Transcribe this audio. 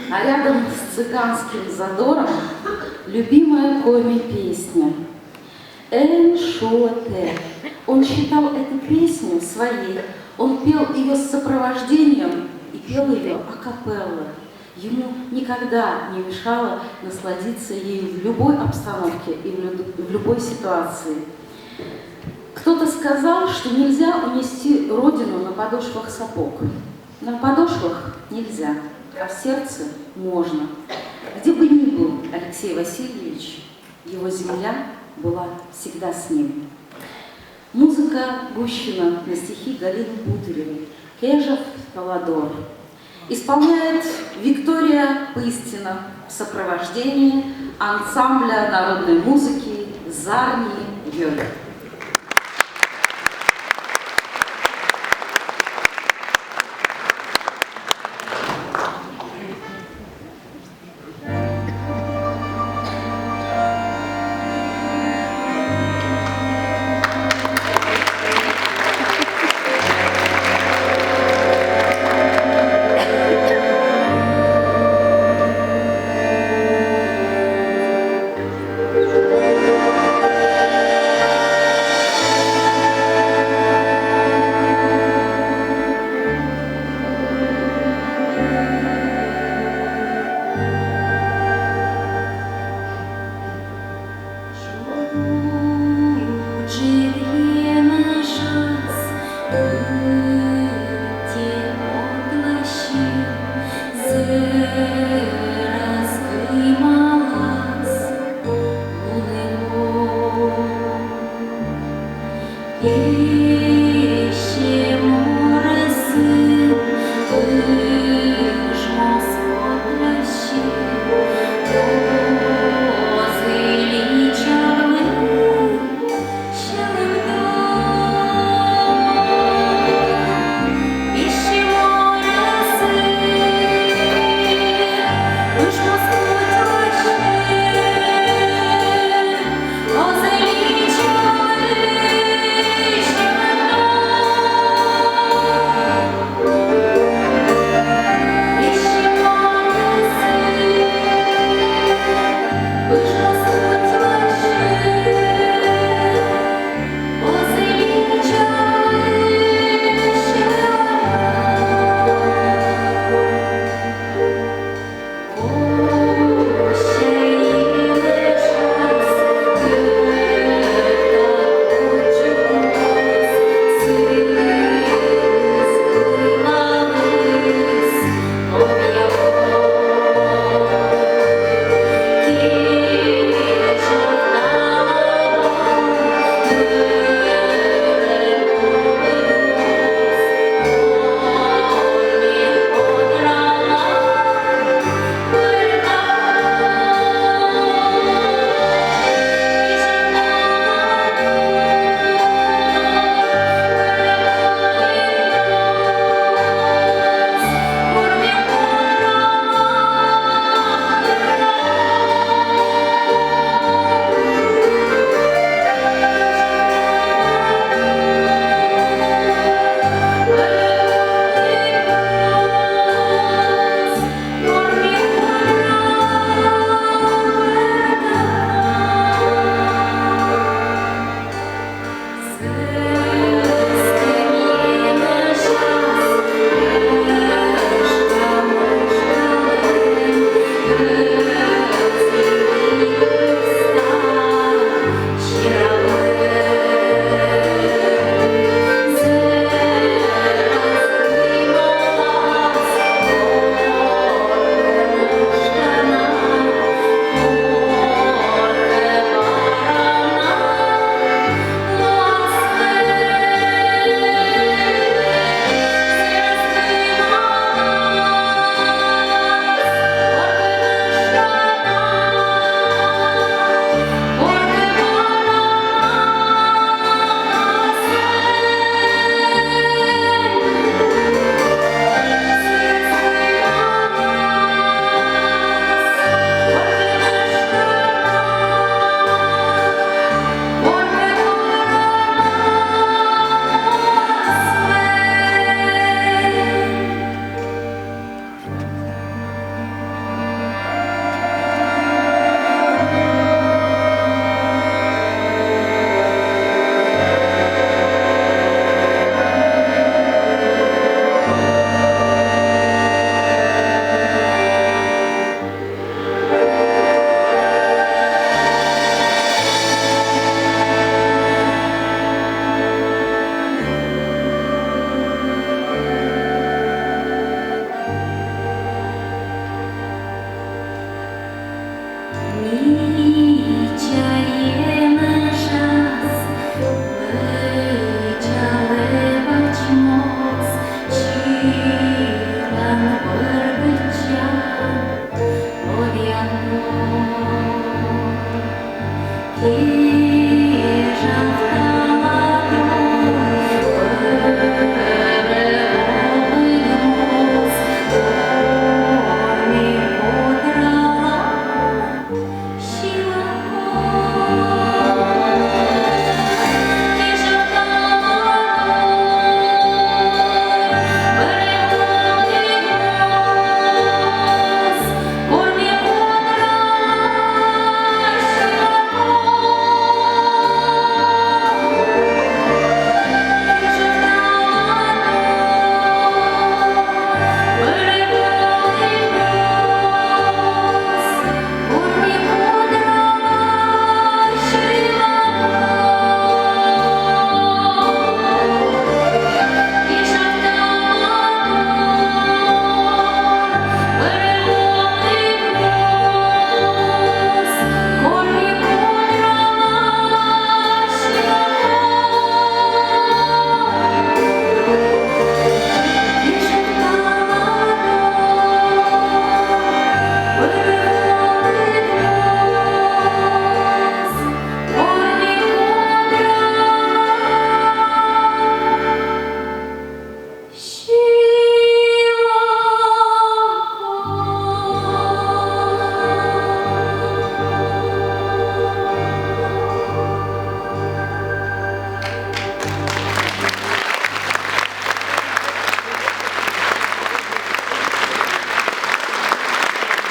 А рядом с цыганским задором любимая Коми песня «Эн Шуате». Он считал эту песню своей, он пел ее с сопровождением и пел ее акапелло. Ему никогда не мешало насладиться ею в любой обстановке и в любой ситуации. Кто-то сказал, что нельзя унести родину на подошвах сапог. На подошвах нельзя, а в сердце можно. Где бы ни был Алексей Васильевич, его земля была всегда с ним. Музыка Гущина на стихи Галины Бутыревой «Кежев Паладор» исполняет Виктория Пыстина в сопровождении ансамбля народной музыки «Зарни Йоль». Yeah.